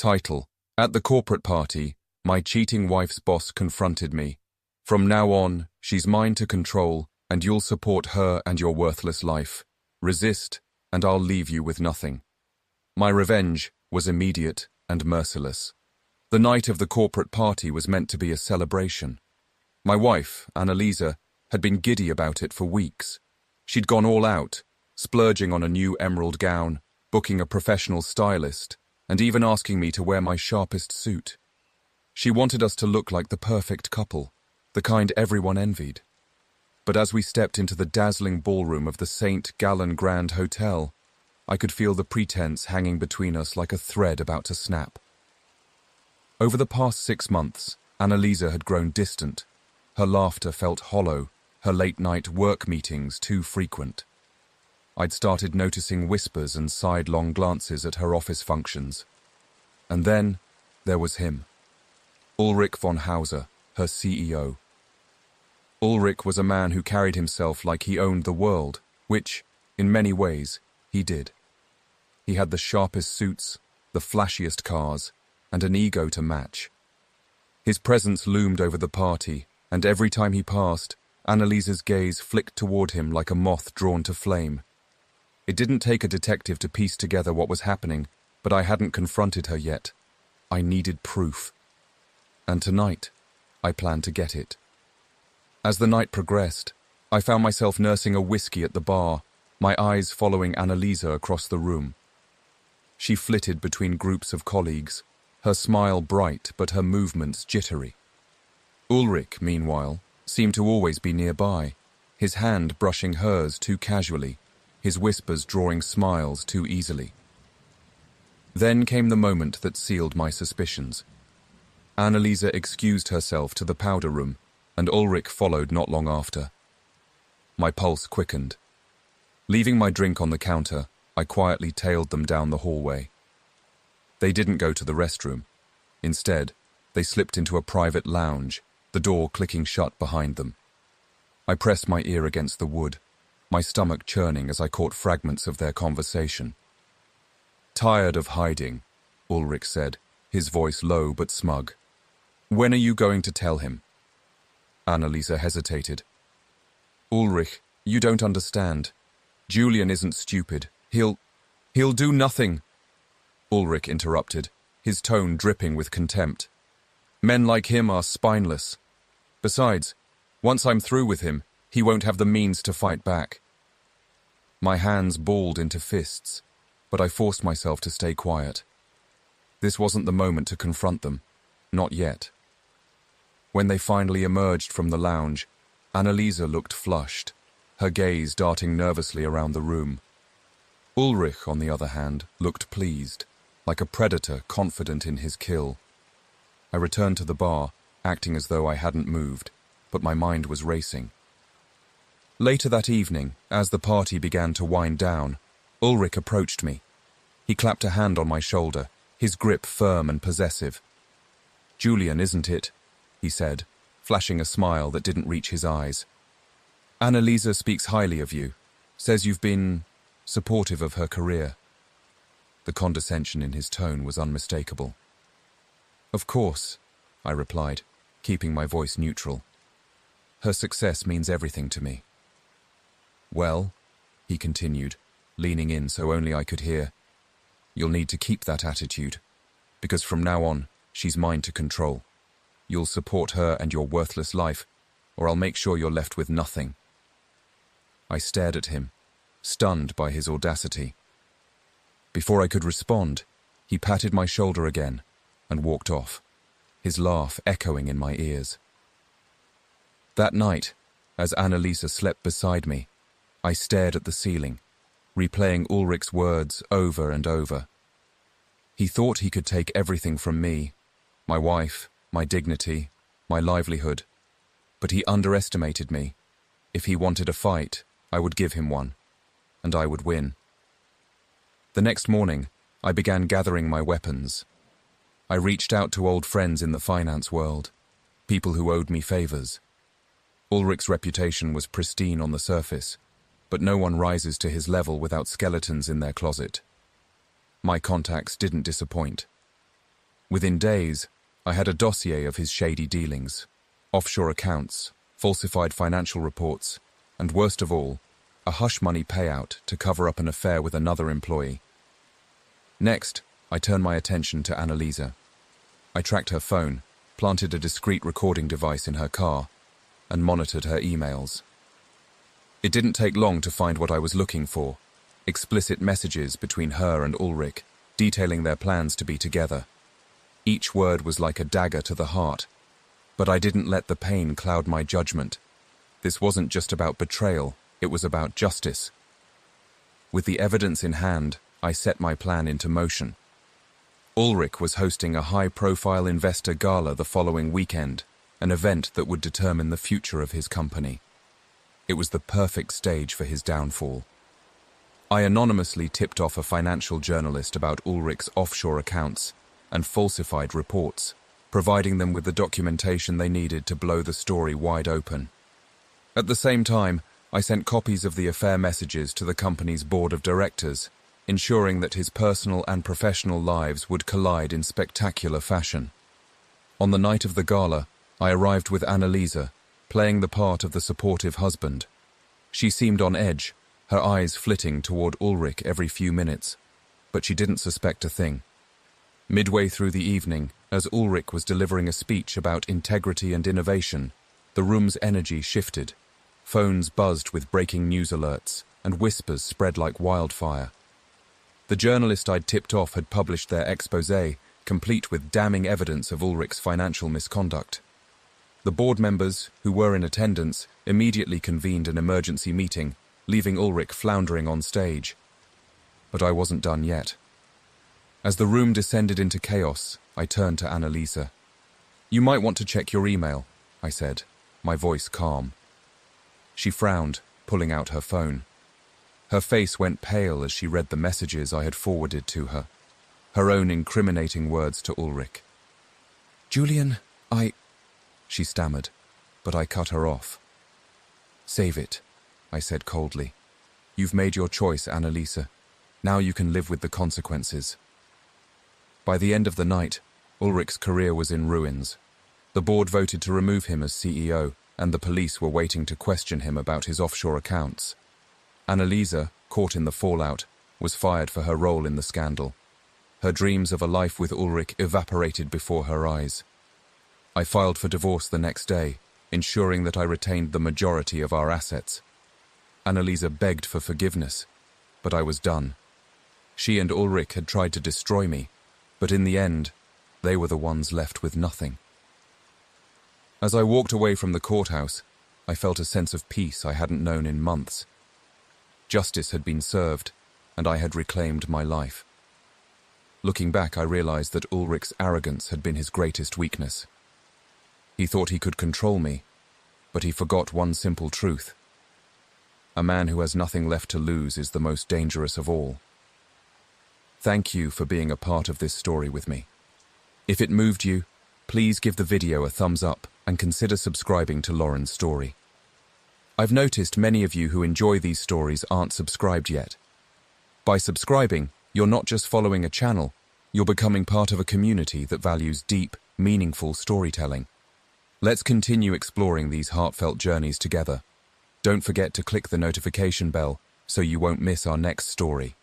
Title: At the corporate party, my cheating wife's boss confronted me. From now on, she's mine to control, and you'll support her and your worthless life. Resist, and I'll leave you with nothing. My revenge was immediate and merciless. The night of the corporate party was meant to be a celebration. My wife, Annalisa, had been giddy about it for weeks. She'd gone all out, splurging on a new emerald gown, booking a professional stylist, and even asking me to wear my sharpest suit. She wanted us to look like the perfect couple, the kind everyone envied. But as we stepped into the dazzling ballroom of the St. Gallen Grand Hotel, I could feel the pretense hanging between us like a thread about to snap. Over the past 6 months, Annalisa had grown distant. Her laughter felt hollow, her late-night work meetings too frequent. I'd started noticing whispers and sidelong glances at her office functions. And then, there was him. Ulrich von Hauser, her CEO. Ulrich was a man who carried himself like he owned the world, which, in many ways, he did. He had the sharpest suits, the flashiest cars, and an ego to match. His presence loomed over the party, and every time he passed, Annalisa's gaze flicked toward him like a moth drawn to flame. It didn't take a detective to piece together what was happening, but I hadn't confronted her yet. I needed proof. And tonight, I planned to get it. As the night progressed, I found myself nursing a whiskey at the bar, my eyes following Annalisa across the room. She flitted between groups of colleagues, her smile bright but her movements jittery. Ulrich, meanwhile, seemed to always be nearby, his hand brushing hers too casually, his whispers drawing smiles too easily. Then came the moment that sealed my suspicions. Annalisa excused herself to the powder room, and Ulrich followed not long after. My pulse quickened. Leaving my drink on the counter, I quietly tailed them down the hallway. They didn't go to the restroom. Instead, they slipped into a private lounge, the door clicking shut behind them. I pressed my ear against the wood, my stomach churning as I caught fragments of their conversation. "Tired of hiding," Ulrich said, his voice low but smug. "When are you going to tell him?" Annalisa hesitated. "Ulrich, you don't understand. Julian isn't stupid. He'll do nothing." Ulrich interrupted, his tone dripping with contempt. "Men like him are spineless. Besides, once I'm through with him, he won't have the means to fight back." My hands balled into fists, but I forced myself to stay quiet. This wasn't the moment to confront them, not yet. When they finally emerged from the lounge, Annalisa looked flushed, her gaze darting nervously around the room. Ulrich, on the other hand, looked pleased, like a predator confident in his kill. I returned to the bar, acting as though I hadn't moved, but my mind was racing. Later that evening, as the party began to wind down, Ulrich approached me. He clapped a hand on my shoulder, his grip firm and possessive. "Julian, isn't it?" he said, flashing a smile that didn't reach his eyes. "Annalisa speaks highly of you, says you've been supportive of her career." The condescension in his tone was unmistakable. "Of course," I replied, keeping my voice neutral. "Her success means everything to me." "Well," he continued, leaning in so only I could hear, "you'll need to keep that attitude, because from now on, she's mine to control. You'll support her and your worthless life, or I'll make sure you're left with nothing." I stared at him, stunned by his audacity. Before I could respond, he patted my shoulder again and walked off, his laugh echoing in my ears. That night, as Annalisa slept beside me, I stared at the ceiling, replaying Ulrich's words over and over. He thought he could take everything from me, my wife, my dignity, my livelihood, but he underestimated me. If he wanted a fight, I would give him one, and I would win. The next morning, I began gathering my weapons. I reached out to old friends in the finance world, people who owed me favors. Ulrich's reputation was pristine on the surface, but no one rises to his level without skeletons in their closet. My contacts didn't disappoint. Within days, I had a dossier of his shady dealings, offshore accounts, falsified financial reports, and worst of all, a hush-money payout to cover up an affair with another employee. Next, I turned my attention to Annalisa. I tracked her phone, planted a discreet recording device in her car, and monitored her emails. It didn't take long to find what I was looking for: explicit messages between her and Ulrich, detailing their plans to be together. Each word was like a dagger to the heart, but I didn't let the pain cloud my judgment. This wasn't just about betrayal, it was about justice. With the evidence in hand, I set my plan into motion. Ulrich was hosting a high-profile investor gala the following weekend, an event that would determine the future of his company. It was the perfect stage for his downfall. I anonymously tipped off a financial journalist about Ulrich's offshore accounts and falsified reports, providing them with the documentation they needed to blow the story wide open. At the same time, I sent copies of the affair messages to the company's board of directors, ensuring that his personal and professional lives would collide in spectacular fashion. On the night of the gala, I arrived with Annalisa, playing the part of the supportive husband. She seemed on edge, her eyes flitting toward Ulrich every few minutes, but she didn't suspect a thing. Midway through the evening, as Ulrich was delivering a speech about integrity and innovation, the room's energy shifted. Phones buzzed with breaking news alerts, and whispers spread like wildfire. The journalist I'd tipped off had published their exposé, complete with damning evidence of Ulrich's financial misconduct. The board members, who were in attendance, immediately convened an emergency meeting, leaving Ulrich floundering on stage. But I wasn't done yet. As the room descended into chaos, I turned to Annalisa. "You might want to check your email," I said, my voice calm. She frowned, pulling out her phone. Her face went pale as she read the messages I had forwarded to her, her own incriminating words to Ulrich. "Julian, she stammered, but I cut her off. "Save it," I said coldly. "You've made your choice, Annalisa. Now you can live with the consequences." By the end of the night, Ulrich's career was in ruins. The board voted to remove him as CEO, and the police were waiting to question him about his offshore accounts. Annalisa, caught in the fallout, was fired for her role in the scandal. Her dreams of a life with Ulrich evaporated before her eyes. I filed for divorce the next day, ensuring that I retained the majority of our assets. Annalisa begged for forgiveness, but I was done. She and Ulrich had tried to destroy me, but in the end, they were the ones left with nothing. As I walked away from the courthouse, I felt a sense of peace I hadn't known in months. Justice had been served, and I had reclaimed my life. Looking back, I realized that Ulrich's arrogance had been his greatest weakness. He thought he could control me, but he forgot one simple truth. A man who has nothing left to lose is the most dangerous of all. Thank you for being a part of this story with me. If it moved you, please give the video a thumbs up and consider subscribing to Lauren's story. I've noticed many of you who enjoy these stories aren't subscribed yet. By subscribing, you're not just following a channel, you're becoming part of a community that values deep, meaningful storytelling. Let's continue exploring these heartfelt journeys together. Don't forget to click the notification bell so you won't miss our next story.